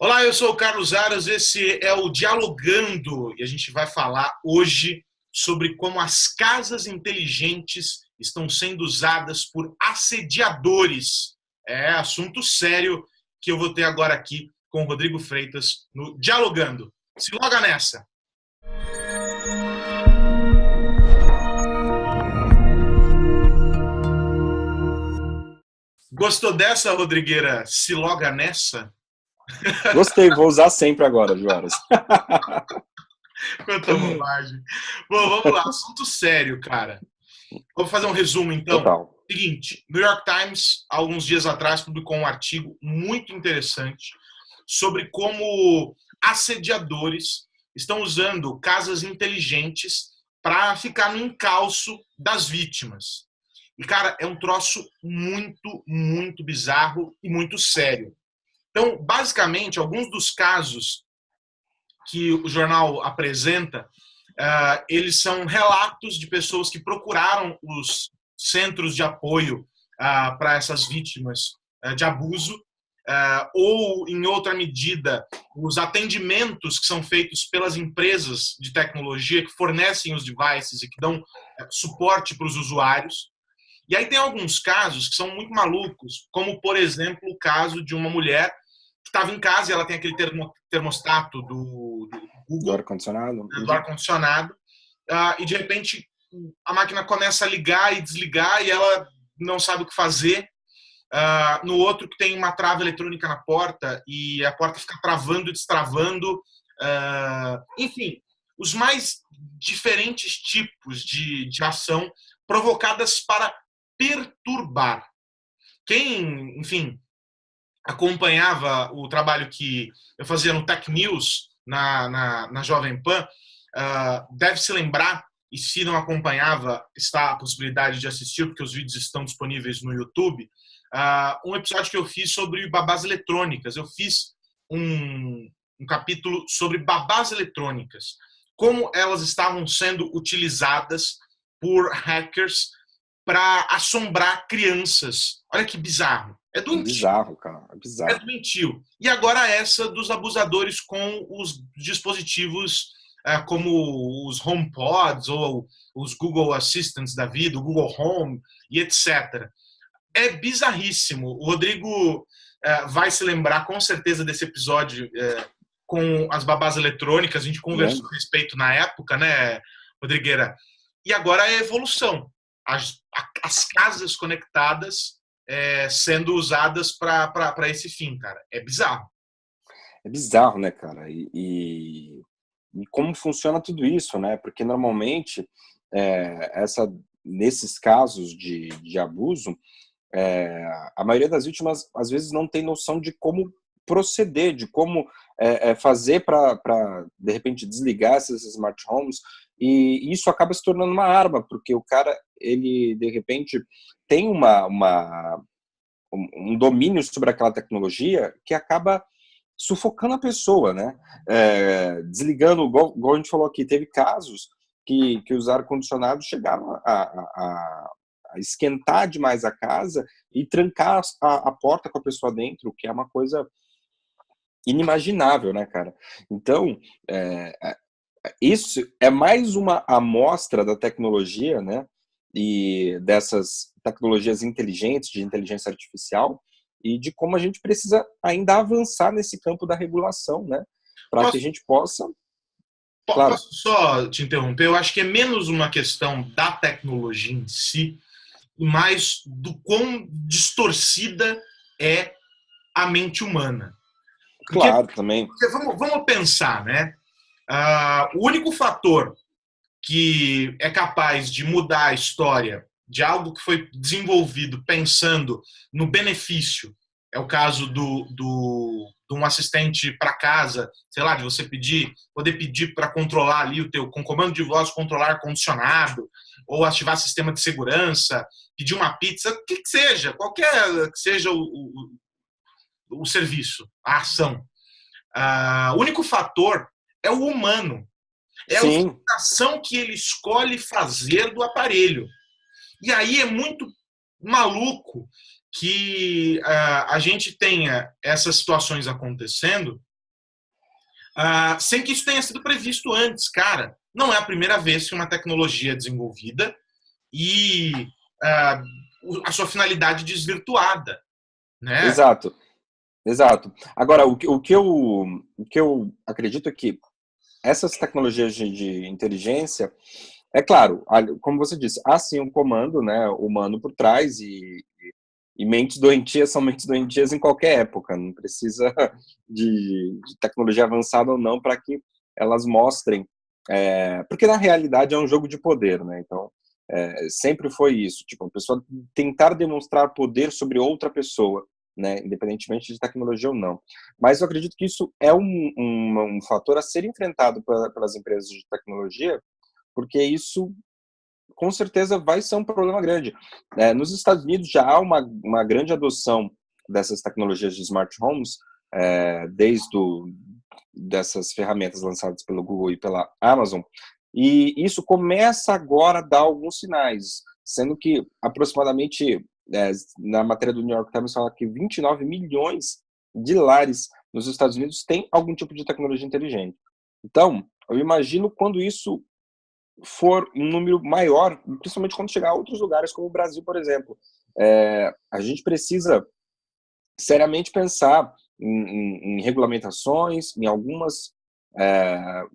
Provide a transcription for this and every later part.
Olá, eu sou o Carlos Aras, esse é o Dialogando e a gente vai falar hoje sobre como as casas inteligentes estão sendo usadas por assediadores. É assunto sério que eu vou ter agora aqui com o Rodrigo Freitas no Dialogando. Se loga nessa! Gostou dessa, Rodrigueira? Se loga nessa? Gostei, vou usar sempre agora, Joaras. Quanta bobagem. Bom, vamos lá, assunto sério, cara. Vou fazer um resumo, então. Total. Seguinte, New York Times, há alguns dias atrás, publicou um artigo muito interessante sobre como assediadores estão usando casas inteligentes para ficar no encalço das vítimas. E, cara, é um troço muito, muito bizarro e muito sério. Então, basicamente, alguns dos casos que o jornal apresenta, eles são relatos de pessoas que procuraram os centros de apoio para essas vítimas de abuso, ou, em outra medida, os atendimentos que são feitos pelas empresas de tecnologia que fornecem os devices e que dão suporte para os usuários. E aí tem alguns casos que são muito malucos, como, por exemplo, o caso de uma mulher que estava em casa e ela tem aquele termostato do Do Google, ar-condicionado? do ar-condicionado, e de repente a máquina começa a ligar e desligar e ela não sabe o que fazer. No outro que tem uma trava eletrônica na porta e a porta fica travando e destravando. Enfim, os mais diferentes tipos de ação provocadas para perturbar. Quem, enfim, acompanhava o trabalho que eu fazia no Tech News, na Jovem Pan, deve se lembrar, e se não acompanhava, está a possibilidade de assistir, porque os vídeos estão disponíveis no YouTube, um episódio que eu fiz sobre babás eletrônicas. Eu fiz um capítulo sobre babás eletrônicas, como elas estavam sendo utilizadas por hackers para assombrar crianças. Olha que bizarro. É É doentio. bizarro, cara. É É bizarro. doentio. E agora essa dos abusadores com os dispositivos como os HomePods ou os Google Assistants da vida, o Google Home e etc. É bizarríssimo. O Rodrigo vai se lembrar com certeza desse episódio com as babás eletrônicas. A gente conversou Lembro. a respeito na época, né, Rodrigueira? E agora é a evolução. As casas conectadas sendo usadas para esse fim, cara. É bizarro. É bizarro, né, cara? E como funciona tudo isso, né? Porque normalmente, nesses casos de abuso, a maioria das vítimas às vezes não tem noção de como proceder, de como fazer para de repente desligar esses smart homes, e isso acaba se tornando uma arma, porque o cara, ele de repente tem um domínio sobre aquela tecnologia que acaba sufocando a pessoa, né? Desligando, igual a gente falou aqui, teve casos que os ar-condicionados chegaram a esquentar demais a casa e trancar a porta com a pessoa dentro, que é uma coisa inimaginável, né, cara? Então, isso é mais uma amostra da tecnologia, né? E dessas tecnologias inteligentes, de inteligência artificial, e de como a gente precisa ainda avançar nesse campo da regulação, né? Para que a Posso, gente possa, claro, posso só te interromper? Eu acho que é menos uma questão da tecnologia em si, e mais do quão distorcida é a mente humana. Porque, claro também, porque vamos pensar, né? O único fator que é capaz de mudar a história de algo que foi desenvolvido pensando no benefício, é o caso de um assistente para casa, sei lá, de você poder pedir para controlar ali com comando de voz, controlar ar-condicionado, ou ativar sistema de segurança, pedir uma pizza, o que seja, qualquer que seja o serviço, a ação. O único fator é o humano, é a sim, utilização que ele escolhe fazer do aparelho. E aí é muito maluco que a gente tenha essas situações acontecendo sem que isso tenha sido previsto antes. Cara, não é a primeira vez que uma tecnologia é desenvolvida e a sua finalidade desvirtuada, né? Exato, exato. Agora, o que eu acredito é que essas tecnologias de inteligência, é claro, como você disse, há sim um comando, né, humano por trás e mentes doentias são mentes doentias em qualquer época, não precisa de tecnologia avançada ou não para que elas mostrem, porque na realidade é um jogo de poder, né, então sempre foi isso, tipo, a pessoa tentar demonstrar poder sobre outra pessoa, né, independentemente de tecnologia ou não. Mas eu acredito que isso é um fator a ser enfrentado pelas empresas de tecnologia, porque isso com certeza vai ser um problema grande. Nos Estados Unidos já há uma grande adoção dessas tecnologias de smart homes, desde dessas ferramentas lançadas pelo Google e pela Amazon, e isso começa agora a dar alguns sinais, sendo que aproximadamente, na matéria do New York Times, fala que 29 milhões de lares nos Estados Unidos têm algum tipo de tecnologia inteligente. Então, eu imagino quando isso for um número maior, principalmente quando chegar a outros lugares, como o Brasil, por exemplo. A gente precisa seriamente pensar em regulamentações, em algumas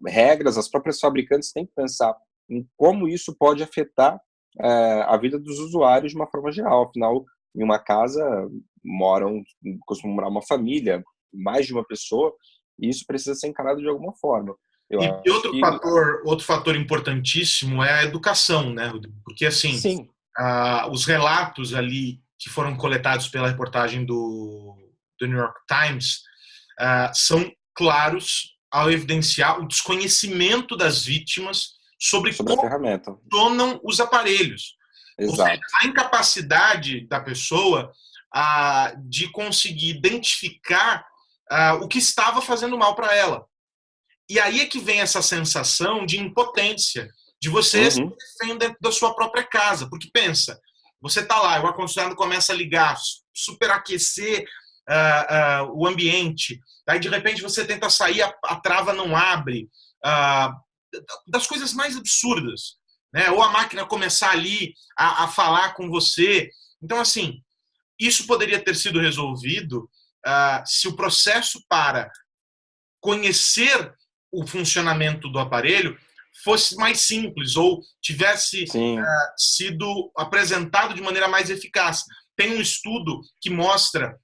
regras. As próprias fabricantes têm que pensar em como isso pode afetar a vida dos usuários de uma forma geral. Afinal, em uma casa costuma morar uma família, mais de uma pessoa, e isso precisa ser encarado de alguma forma. Eu E acho que outro fator importantíssimo é a educação, né? Porque, assim, sim, os relatos ali que foram coletados pela reportagem do New York Times são claros ao evidenciar o desconhecimento das vítimas sobre sobre a como ferramenta. funcionam os aparelhos. Ou seja, Exato. a incapacidade da pessoa de conseguir identificar o que estava fazendo mal para ela. E aí é que vem essa sensação de impotência, de você se Uhum. refém dentro da sua própria casa. Porque pensa, você está lá, o ar-condicionado começa a ligar, superaquecer o ambiente, aí de repente você tenta sair, a trava não abre, das coisas mais absurdas, né? Ou a máquina começar ali a falar com você. Então, assim, isso poderia ter sido resolvido se o processo para conhecer o funcionamento do aparelho fosse mais simples ou tivesse Sim, sido apresentado de maneira mais eficaz. Tem um estudo que mostra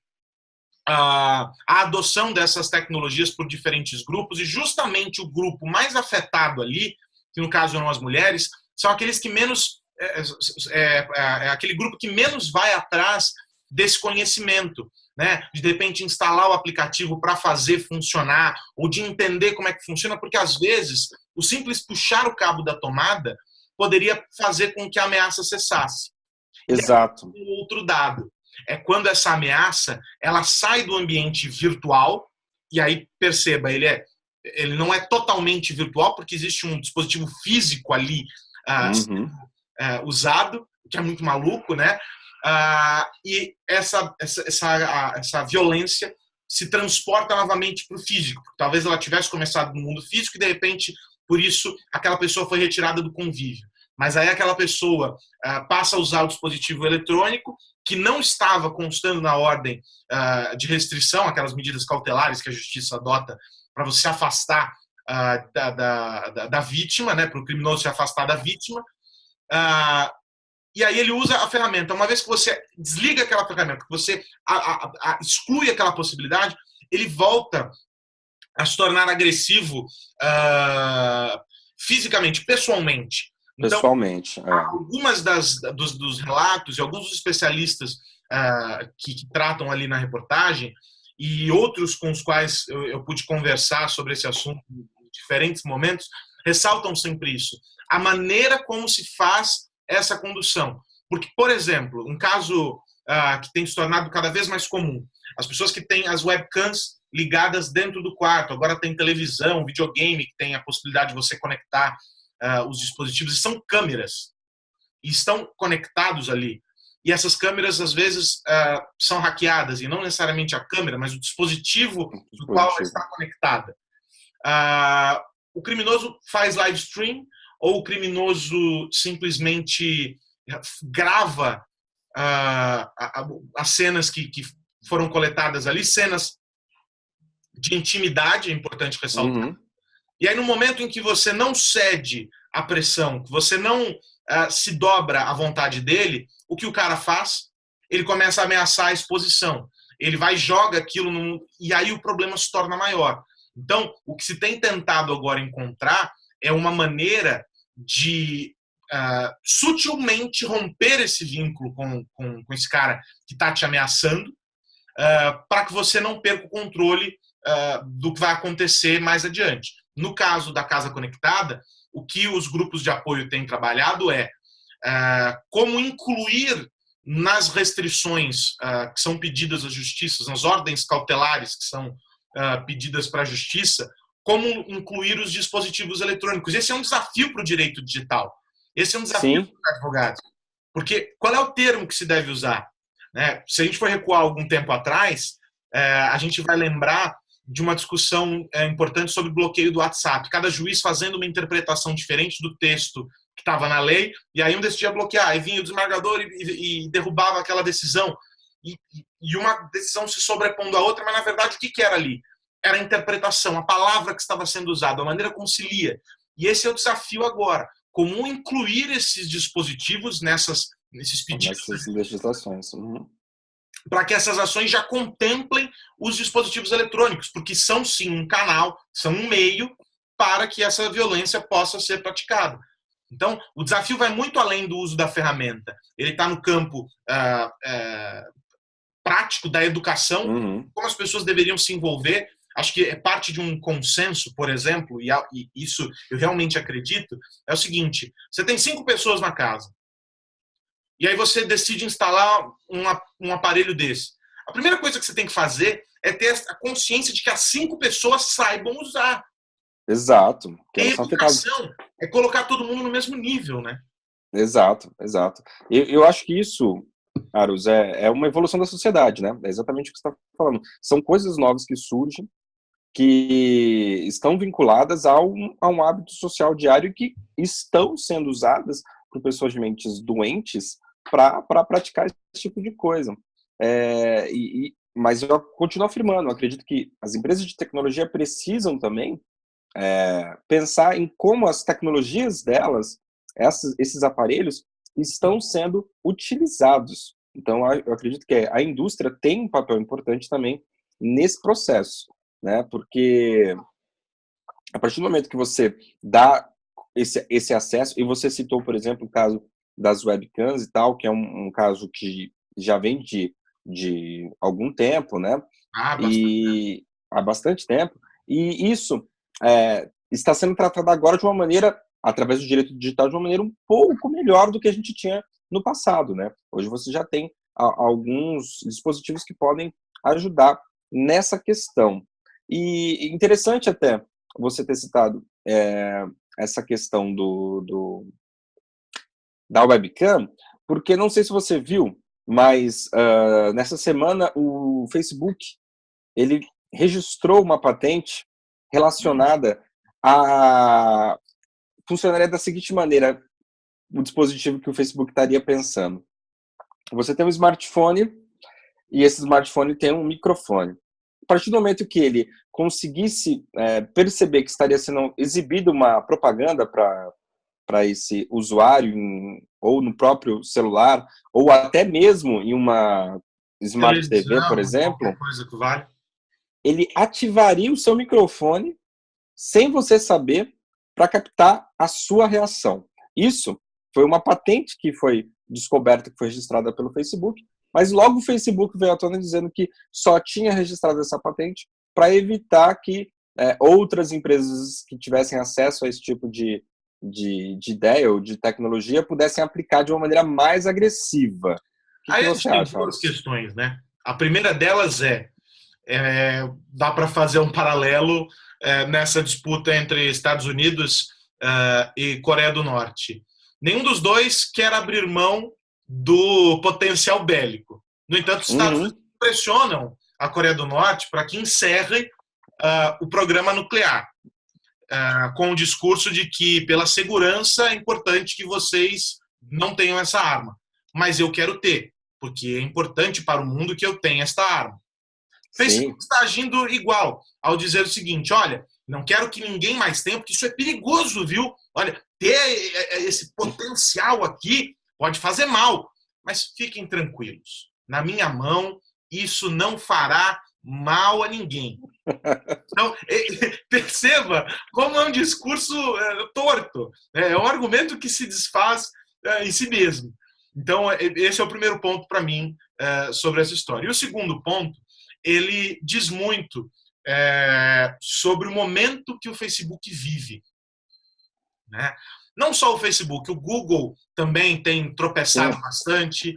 a adoção dessas tecnologias por diferentes grupos e justamente o grupo mais afetado ali, que no caso eram as mulheres, são aqueles que menos aquele grupo que menos vai atrás desse conhecimento, né? De repente instalar o aplicativo para fazer funcionar ou de entender como é que funciona, porque às vezes o simples puxar o cabo da tomada poderia fazer com que a ameaça cessasse. E exato. o outro dado é quando essa ameaça ela sai do ambiente virtual, e aí perceba, ele não é totalmente virtual, porque existe um dispositivo físico ali Uhum. usado, que é muito maluco, né? E essa violência se transporta novamente para o físico. Talvez ela tivesse começado no mundo físico e, de repente, por isso, aquela pessoa foi retirada do convívio. Mas aí aquela pessoa passa a usar o dispositivo eletrônico, que não estava constando na ordem de restrição, aquelas medidas cautelares que a justiça adota para você se afastar da vítima, né, para o criminoso se afastar da vítima. E aí ele usa a ferramenta. Uma vez que você desliga aquela ferramenta, que você exclui aquela possibilidade, ele volta a se tornar agressivo fisicamente, pessoalmente. Então, Pessoalmente, algumas dos relatos e alguns dos especialistas que tratam ali na reportagem e outros com os quais eu pude conversar sobre esse assunto em diferentes momentos, ressaltam sempre isso. A maneira como se faz essa condução. Porque, por exemplo, um caso que tem se tornado cada vez mais comum, as pessoas que têm as webcams ligadas dentro do quarto, agora tem televisão, videogame, que tem a possibilidade de você conectar os dispositivos, e são câmeras, e estão conectados ali. E essas câmeras, às vezes, são hackeadas, e não necessariamente a câmera, mas o dispositivo no qual ela está conectada. O criminoso faz live stream ou o criminoso simplesmente grava as cenas que foram coletadas ali, cenas de intimidade, é importante ressaltar. Uhum. E aí, no momento em que você não cede à pressão, que você não se dobra à vontade dele, o que o cara faz? Ele começa a ameaçar a exposição. Ele vai e joga aquilo, e aí o problema se torna maior. Então, o que se tem tentado agora encontrar é uma maneira de sutilmente romper esse vínculo com esse cara que está te ameaçando, para que você não perca o controle do que vai acontecer mais adiante. No caso da Casa Conectada, o que os grupos de apoio têm trabalhado é como incluir nas restrições que são pedidas à justiça, nas ordens cautelares que são pedidas para a justiça, como incluir os dispositivos eletrônicos. Esse é um desafio para o direito digital. Esse é um desafio para os advogados. Porque qual é o termo que se deve usar? Se a gente for recuar algum tempo atrás, a gente vai lembrar de uma discussão importante sobre bloqueio do WhatsApp. Cada juiz fazendo uma interpretação diferente do texto que estava na lei, e aí um decidia bloquear, aí vinha o desembargador e derrubava aquela decisão, e uma decisão se sobrepondo à outra, mas na verdade o que era ali? Era a interpretação, a palavra que estava sendo usada, a maneira como se lia. E esse é o desafio agora, como incluir esses dispositivos nesses pedidos. Nessas legislações. Uhum. Para que essas ações já contemplem os dispositivos eletrônicos, porque são sim um canal, são um meio para que essa violência possa ser praticada. Então, o desafio vai muito além do uso da ferramenta. Ele está no campo prático da educação, como as pessoas deveriam se envolver. Acho que é parte de um consenso, por exemplo, e isso eu realmente acredito, é o seguinte: você tem 5 pessoas na casa, e aí você decide instalar um aparelho desse. A primeira coisa que você tem que fazer é ter a consciência de que as 5 pessoas saibam usar. Exato. E a educação é colocar todo mundo no mesmo nível, né? Exato. Eu acho que isso, Aros, é uma evolução da sociedade, né? É exatamente o que você está falando. São coisas novas que surgem, que estão vinculadas a um hábito social diário, que estão sendo usadas por pessoas de mentes doentes para praticar esse tipo de coisa. Mas eu continuo afirmando, eu acredito que as empresas de tecnologia precisam também pensar em como as tecnologias delas, esses aparelhos, estão sendo utilizados. Então, eu acredito que a indústria tem um papel importante também nesse processo, né? Porque a partir do momento que você dá esse acesso, e você citou, por exemplo, o caso das webcams e tal, que é um caso que já vem de algum tempo, né? Há bastante tempo. E isso está sendo tratado agora de uma maneira, através do direito digital, de uma maneira um pouco melhor do que a gente tinha no passado, né? Hoje você já tem alguns dispositivos que podem ajudar nessa questão. E interessante até você ter citado essa questão da webcam, porque não sei se você viu, mas nessa semana o Facebook ele registrou uma patente relacionada a funcionaria da seguinte maneira: o dispositivo que o Facebook estaria pensando. Você tem um smartphone e esse smartphone tem um microfone. A partir do momento que ele conseguisse perceber que estaria sendo exibida uma propaganda para esse usuário, ou no próprio celular, ou até mesmo em uma Smart TV, por exemplo, coisa que vale, ele ativaria o seu microfone sem você saber, para captar a sua reação. Isso foi uma patente que foi descoberta, que foi registrada pelo Facebook, mas logo o Facebook veio à tona dizendo que só tinha registrado essa patente para evitar que outras empresas que tivessem acesso a esse tipo de ideia ou de tecnologia pudessem aplicar de uma maneira mais agressiva. O que você acha? Tem duas questões, né? A primeira delas dá para fazer um paralelo nessa disputa entre Estados Unidos e Coreia do Norte. Nenhum dos dois quer abrir mão do potencial bélico. No entanto, os Estados Unidos pressionam a Coreia do Norte para que encerre o programa nuclear. com o discurso de que, pela segurança, é importante que vocês não tenham essa arma. Mas eu quero ter, porque é importante para o mundo que eu tenha esta arma. O Facebook está agindo igual, ao dizer o seguinte, olha, não quero que ninguém mais tenha, porque isso é perigoso, viu? Olha, ter esse potencial aqui pode fazer mal, mas fiquem tranquilos. Na minha mão, isso não fará mal a ninguém. Então, perceba como é um discurso torto. É um argumento que se desfaz em si mesmo. Então, esse é o primeiro ponto para mim sobre essa história. E o segundo ponto, ele diz muito sobre o momento que o Facebook vive. Né? Não só o Facebook, o Google também tem tropeçado bastante,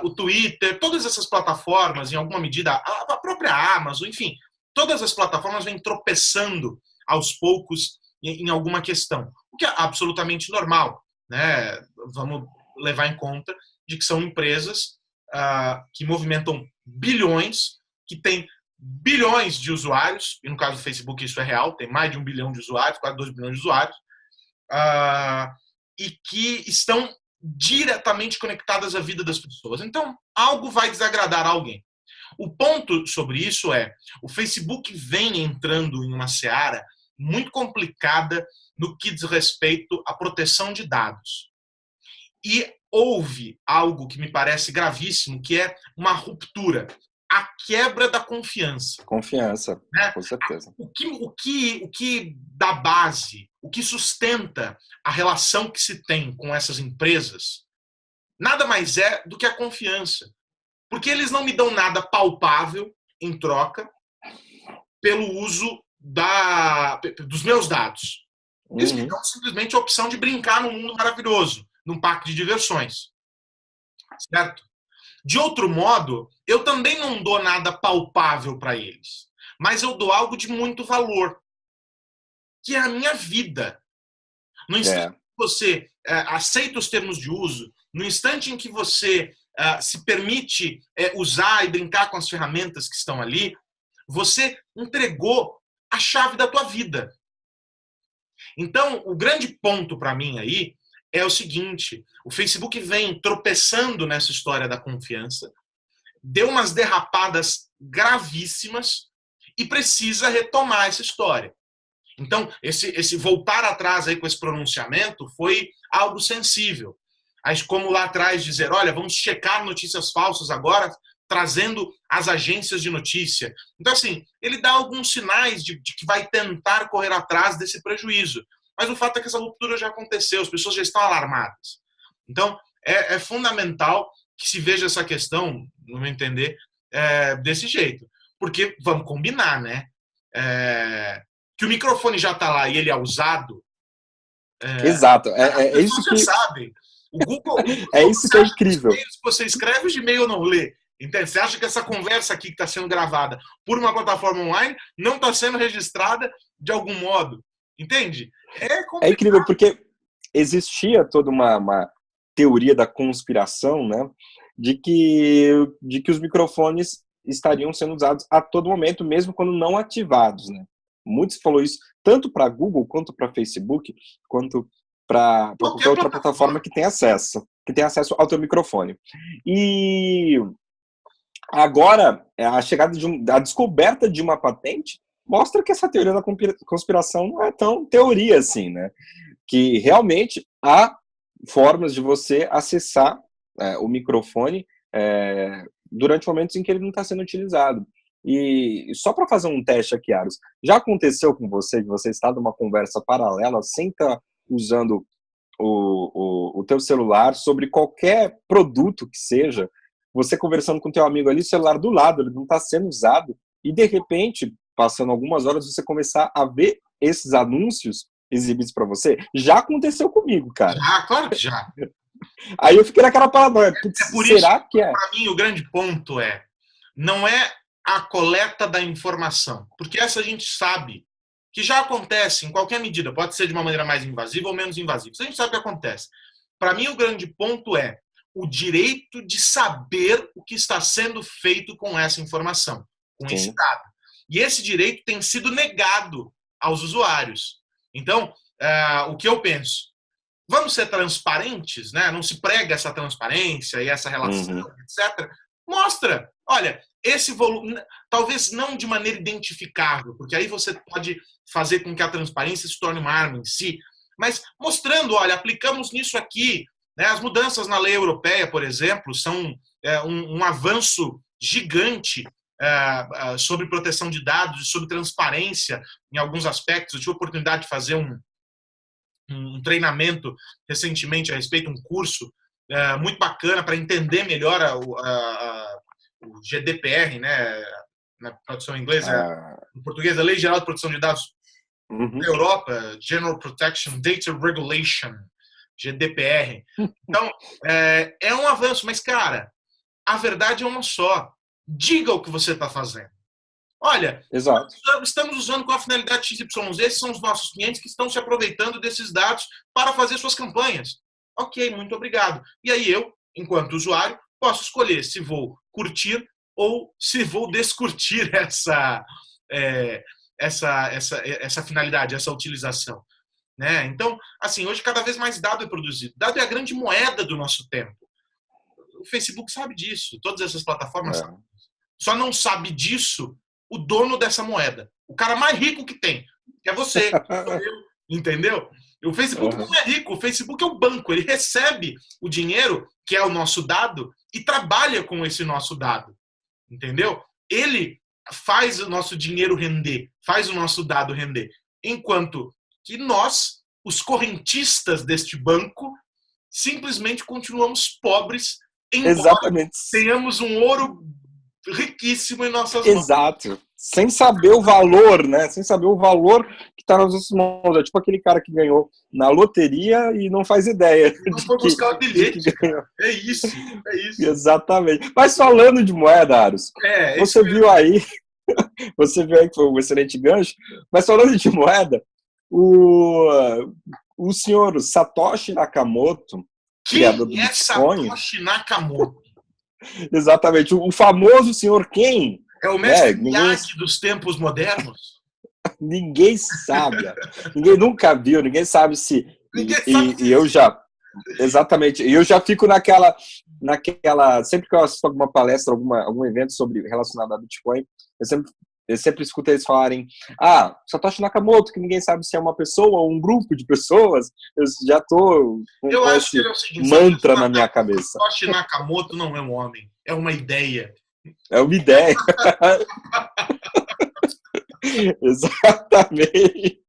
o Twitter, todas essas plataformas, em alguma medida, a própria Amazon, enfim, todas as plataformas vêm tropeçando aos poucos em alguma questão, o que é absolutamente normal. Né? Vamos levar em conta de que são empresas que movimentam bilhões, que têm bilhões de usuários, e no caso do Facebook isso é real, tem mais de 1 bilhão de usuários, quase 2 bilhões de usuários, e que estão diretamente conectadas à vida das pessoas. Então, algo vai desagradar alguém. O ponto sobre isso é, o Facebook vem entrando em uma seara muito complicada no que diz respeito à proteção de dados. E houve algo que me parece gravíssimo, que é uma ruptura, a quebra da confiança. Confiança, né? Com certeza. O que dá base, o que sustenta a relação que se tem com essas empresas, nada mais é do que a confiança. Porque eles não me dão nada palpável em troca pelo uso dos meus dados. Eles me dão simplesmente a opção de brincar num mundo maravilhoso, num parque de diversões. Certo? De outro modo, eu também não dou nada palpável para eles, mas eu dou algo de muito valor, que é a minha vida. No instante que você aceita os termos de uso, no instante em que você se permite usar e brincar com as ferramentas que estão ali, você entregou a chave da tua vida. Então, o grande ponto para mim aí é o seguinte, o Facebook vem tropeçando nessa história da confiança, deu umas derrapadas gravíssimas e precisa retomar essa história. Então, esse voltar atrás aí com esse pronunciamento foi algo sensível. Como lá atrás dizer, olha, vamos checar notícias falsas agora, trazendo as agências de notícia. Então, assim, ele dá alguns sinais de que vai tentar correr atrás desse prejuízo. Mas o fato é que essa ruptura já aconteceu, as pessoas já estão alarmadas. Então, é fundamental que se veja essa questão, no meu entender, desse jeito. Porque, vamos combinar, né? Que o microfone já está lá e ele é usado. Exato. As pessoas já sabem. O Google é isso que é incrível. Se você escreve, o Gmail não lê. Entende? Você acha que essa conversa aqui que está sendo gravada por uma plataforma online não está sendo registrada de algum modo? Entende? É incrível, porque existia toda uma teoria da conspiração, né, de que os microfones estariam sendo usados a todo momento, mesmo quando não ativados. Né? Muitos falou isso, tanto para Google, quanto para Facebook, quanto para qualquer outra plataforma que tenha acesso ao teu microfone. E agora, a descoberta de uma patente mostra que essa teoria da conspiração não é tão teoria assim, né? Que realmente há formas de você acessar o microfone durante momentos em que ele não está sendo utilizado. E só para fazer um teste aqui, Aros, já aconteceu com você que você está numa conversa paralela sem estar usando o teu celular sobre qualquer produto que seja, você conversando com teu amigo ali, o celular do lado, ele não está sendo usado, e de repente, passando algumas horas, você começar a ver esses anúncios exibidos para você? Já aconteceu comigo, cara. Ah, claro que já. Aí eu fiquei naquela paranoia. Por será isso que para mim, o grande ponto não é a coleta da informação, porque essa a gente sabe que já acontece em qualquer medida, pode ser de uma maneira mais invasiva ou menos invasiva. Isso a gente sabe que acontece. Para mim, o grande ponto é o direito de saber o que está sendo feito com essa informação, com esse dado. E esse direito tem sido negado aos usuários. Então, o que eu penso? Vamos ser transparentes, né? Não se prega essa transparência e essa relação, etc. Mostra, olha, esse volume, talvez não de maneira identificável, porque aí você pode fazer com que a transparência se torne uma arma em si, mas mostrando, olha, aplicamos nisso aqui, né? As mudanças na lei europeia, por exemplo, são um avanço gigante sobre proteção de dados, sobre transparência em alguns aspectos. Eu tive a oportunidade de fazer um treinamento recentemente a respeito, um curso muito bacana para entender melhor o GDPR, né, na tradução em inglês, em português, a Lei Geral de Proteção de Dados da Europa, General Protection Data Regulation, GDPR. Então, é um avanço, mas, cara, a verdade é uma só. Diga o que você está fazendo. Olha, exato, estamos usando com a finalidade XYZ, esses são os nossos clientes que estão se aproveitando desses dados para fazer suas campanhas. Ok, muito obrigado. E aí eu, enquanto usuário, posso escolher se vou curtir ou se vou descurtir essa finalidade, essa utilização. Né? Então, assim, hoje cada vez mais dado é produzido. Dado é a grande moeda do nosso tempo. O Facebook sabe disso, todas essas plataformas sabem disso. Só não sabe disso o dono dessa moeda. O cara mais rico que tem, que é você, entendeu? O Facebook não é rico, o Facebook é o banco, ele recebe o dinheiro, que é o nosso dado, e trabalha com esse nosso dado, entendeu? Ele faz o nosso dinheiro render, faz o nosso dado render, enquanto que nós, os correntistas deste banco, simplesmente continuamos pobres, embora tenhamos um ouro riquíssimo em nossas mãos. Exato. Sem saber o valor, né? Sem saber o valor que está nas nossas mãos. É tipo aquele cara que ganhou na loteria e não faz ideia. Não foi buscar o bilhete. É isso. Exatamente. Mas falando de moeda, Aros, você viu aí que foi um excelente gancho, mas falando de moeda, o senhor Satoshi Nakamoto, criador do Bitcoin... Satoshi Nakamoto? Exatamente. O famoso senhor quem? É o mestre Miyagi dos tempos modernos? Ninguém sabe. Ninguém nunca viu, ninguém sabe se... E eu já... Exatamente. E eu já fico naquela... Sempre que eu assisto alguma palestra, algum evento relacionado a Bitcoin, eu sempre escuto eles falarem Satoshi Nakamoto, que ninguém sabe se é uma pessoa ou um grupo de pessoas. Eu já tô com esse mantra na minha cabeça. Satoshi Nakamoto não é um homem, é uma ideia. É uma ideia. Exatamente.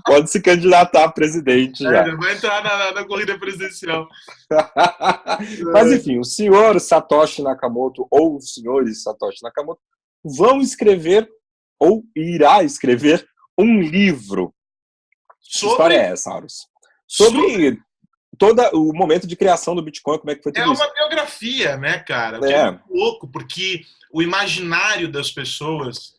Pode se candidatar a presidente já. Vai entrar na corrida presidencial. Mas enfim, o senhor Satoshi Nakamoto ou os senhores Satoshi Nakamoto vão escrever ou irá escrever um livro. Que história é essa, Aros? Sobre todo o momento de criação do Bitcoin, como é que foi tudo isso? É uma biografia, né, cara? É muito louco, porque o imaginário das pessoas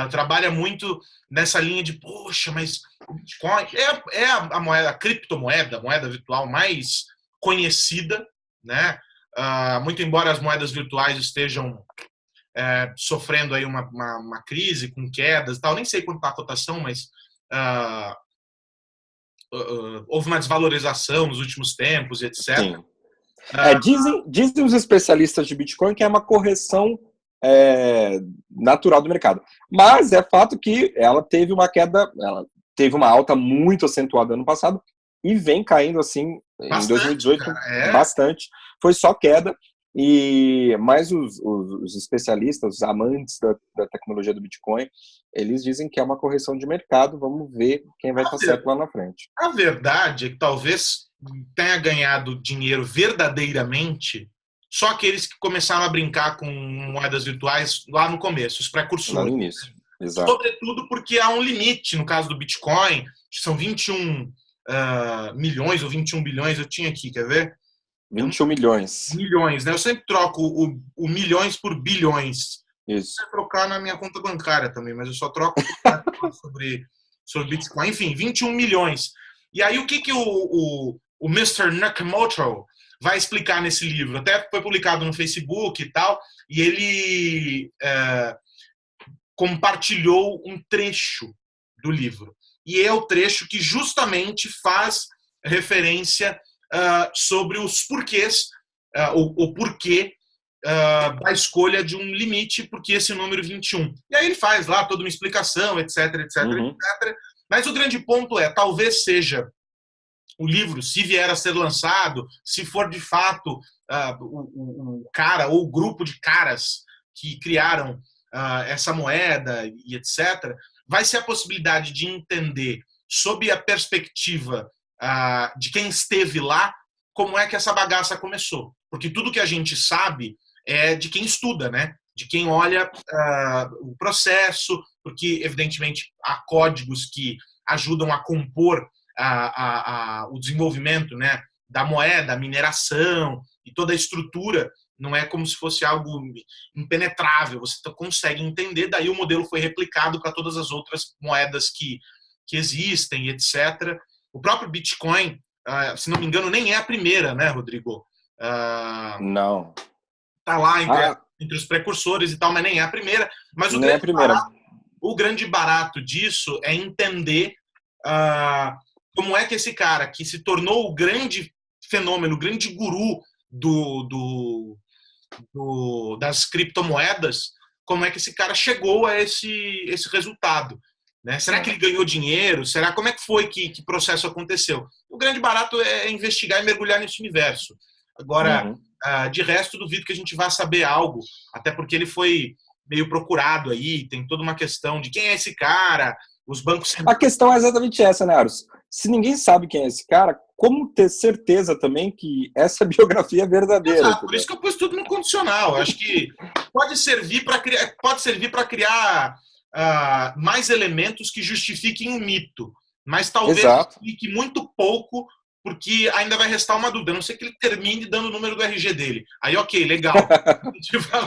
trabalha muito nessa linha de, poxa, mas o Bitcoin é a moeda, a criptomoeda, a moeda virtual mais conhecida, né? Muito embora as moedas virtuais estejam sofrendo aí uma crise com quedas e tal, nem sei quanto está a cotação, mas houve uma desvalorização nos últimos tempos, etc. Sim. Dizem os especialistas de Bitcoin que é uma correção natural do mercado. Mas é fato que ela teve uma queda, ela teve uma alta muito acentuada ano passado e vem caindo assim em 2018 bastante. Foi só queda. Mas os especialistas, os amantes da tecnologia do Bitcoin, eles dizem que é uma correção de mercado. Vamos ver quem vai estar certo lá na frente. A verdade é que talvez tenha ganhado dinheiro verdadeiramente só aqueles que começaram a brincar com moedas virtuais lá no começo, os precursores. Lá no início, exato. Sobretudo porque há um limite, no caso do Bitcoin, são 21 milhões ou 21 bilhões, eu tinha aqui, quer ver? 21 milhões. Milhões, né? Eu sempre troco o milhões por bilhões. Isso. Eu vou trocar na minha conta bancária também, mas eu só troco sobre Bitcoin. Enfim, 21 milhões. E aí, o que o Mr. Nakamoto vai explicar nesse livro? Até foi publicado no Facebook e tal, e ele compartilhou um trecho do livro. e é o trecho que justamente faz referência sobre os porquês, o porquê da escolha de um limite, porque esse número 21. E aí ele faz lá toda uma explicação, etc, etc, etc. Mas o grande ponto é, talvez seja o livro, se vier a ser lançado, se for de fato o cara ou o grupo de caras que criaram essa moeda e etc., vai ser a possibilidade de entender, sob a perspectiva de quem esteve lá, como é que essa bagaça começou. Porque tudo que a gente sabe é de quem estuda, né? De quem olha o processo, porque, evidentemente, há códigos que ajudam a compor o desenvolvimento, né, da moeda, a mineração e toda a estrutura. Não é como se fosse algo impenetrável, você consegue entender, daí o modelo foi replicado para todas as outras moedas que existem, etc. O próprio Bitcoin, se não me engano, nem é a primeira, né, Rodrigo? Não. Está lá entre os precursores e tal, mas nem é a primeira. Mas o grande barato disso é entender como é que esse cara, que se tornou o grande fenômeno, o grande guru das criptomoedas, como é que esse cara chegou a esse resultado. Né? Será que ele ganhou dinheiro? Como é que foi que processo aconteceu? O grande barato é investigar e mergulhar nesse universo. Agora, de resto, duvido que a gente vá saber algo, até porque ele foi meio procurado aí, tem toda uma questão de quem é esse cara, os bancos... A questão é exatamente essa, né, Aros? Se ninguém sabe quem é esse cara, como ter certeza também que essa biografia é verdadeira? Exato, por isso que eu pus tudo no condicional. Eu acho que pode servir para criar mais elementos que justifiquem um mito, mas talvez justifique muito pouco, porque ainda vai restar uma dúvida. A não ser que ele termine dando o número do RG dele. Aí, ok, legal.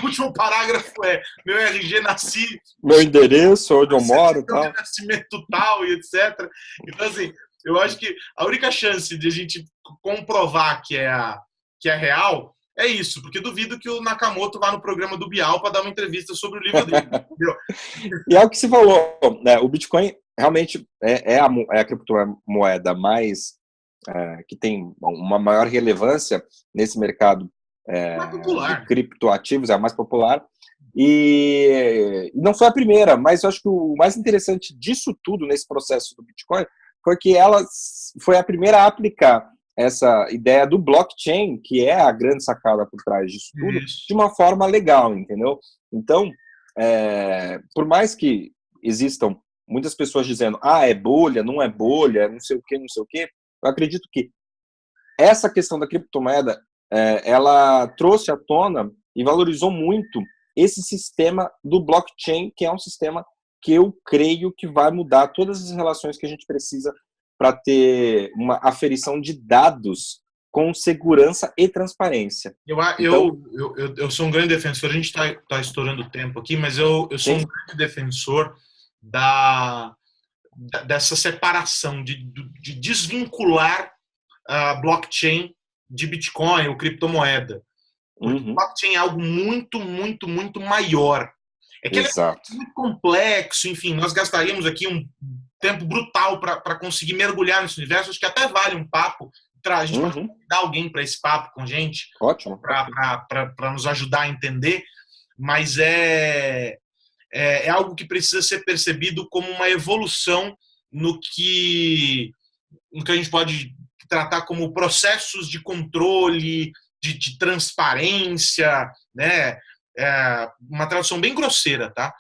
O último parágrafo é: meu RG, nasci... Meu endereço, onde eu moro, tal. Nascimento tal, e etc. Então, assim, eu acho que a única chance de a gente comprovar que é real é isso, porque duvido que o Nakamoto vá no programa do Bial para dar uma entrevista sobre o livro dele. E é o que se falou, né? O Bitcoin realmente é a criptomoeda mais que tem uma maior relevância nesse mercado de criptoativos, é a mais popular. E não foi a primeira, mas eu acho que o mais interessante disso tudo nesse processo do Bitcoin foi que ela foi a primeira a aplicar essa ideia do blockchain, que é a grande sacada por trás disso tudo, de uma forma legal, entendeu? Então, por mais que existam muitas pessoas dizendo, é bolha, não é bolha, não sei o quê, eu acredito que essa questão da criptomoeda, ela trouxe à tona e valorizou muito esse sistema do blockchain, que é um sistema que eu creio que vai mudar todas as relações que a gente precisa para ter uma aferição de dados com segurança e transparência. Eu sou um grande defensor, a gente está estourando o tempo aqui, mas eu sou um grande defensor dessa separação, de desvincular a blockchain de Bitcoin ou criptomoeda. Porque blockchain é algo muito, muito, muito maior. É que ele é muito complexo, enfim, nós gastaríamos aqui um tempo brutal para conseguir mergulhar nesse universo. Acho que até vale um papo, a gente pode dar alguém para esse papo com a gente, para nos ajudar a entender, mas é algo que precisa ser percebido como uma evolução no que a gente pode tratar como processos de controle, de transparência, né? Uma tradução bem grosseira, tá?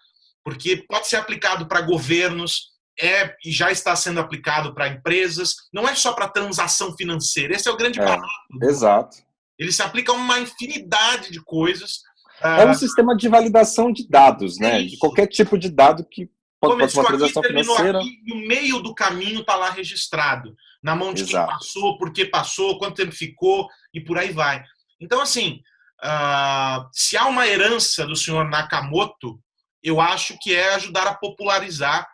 Porque pode ser aplicado para governos, e já está sendo aplicado para empresas, não é só para transação financeira, esse é o grande barato. Exato. Ele se aplica a uma infinidade de coisas. É um sistema de validação de dados, né? De qualquer tipo de dado que pode ser uma transação financeira. Aqui, e o meio do caminho está lá registrado, na mão de quem passou, por que passou, quanto tempo ficou, e por aí vai. Então, assim, se há uma herança do senhor Nakamoto, eu acho que é ajudar a popularizar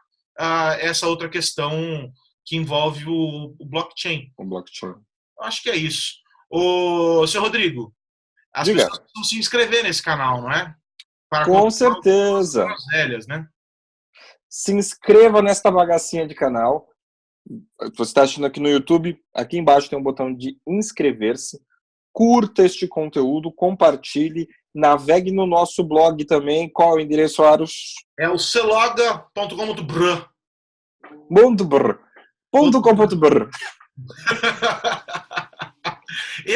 essa outra questão que envolve o blockchain. O blockchain. Eu acho que é isso. Seu Rodrigo, as pessoas precisam se inscrever nesse canal, não é? Com certeza. Velhas, né? Se inscreva nesta bagacinha de canal. Você está assistindo aqui no YouTube, aqui embaixo tem um botão de inscrever-se. Curta este conteúdo, compartilhe, navegue no nosso blog também. Qual é o endereço, Aros? É o celoga.com.br. .com.br.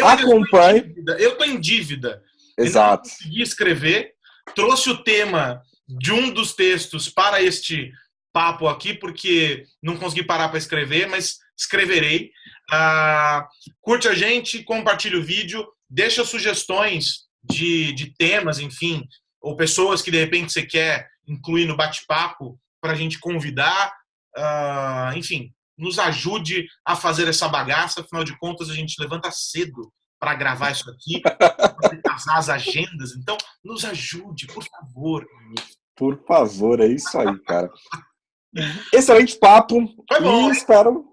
Acompanhe. Eu estou em dívida. Exato. Eu não consegui escrever. Trouxe o tema de um dos textos para este papo aqui, porque não consegui parar para escrever, mas escreverei. Curte a gente, compartilha o vídeo, deixa sugestões de temas, enfim, ou pessoas que de repente você quer incluir no bate-papo para a gente convidar. Enfim, nos ajude a fazer essa bagaça. Afinal de contas, a gente levanta cedo para gravar isso aqui, para casar as agendas. Então, nos ajude, por favor. Por favor, é isso aí, cara. Excelente papo. Foi bom, e espero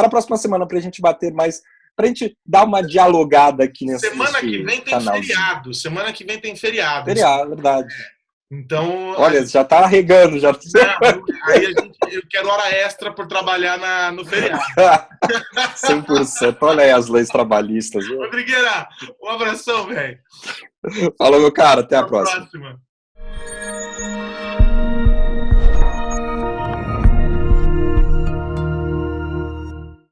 a próxima semana pra gente bater mais, pra gente dar uma dialogada aqui nesse Semana que vem tem feriado. Semana que vem tem feriado. Feriado, verdade. Então. Olha, já tá regando, já. Aí eu quero hora extra por trabalhar no feriado. 100%. Olha aí as leis trabalhistas. Rodrigueira, um abração, velho. Falou, meu cara. Até a próxima.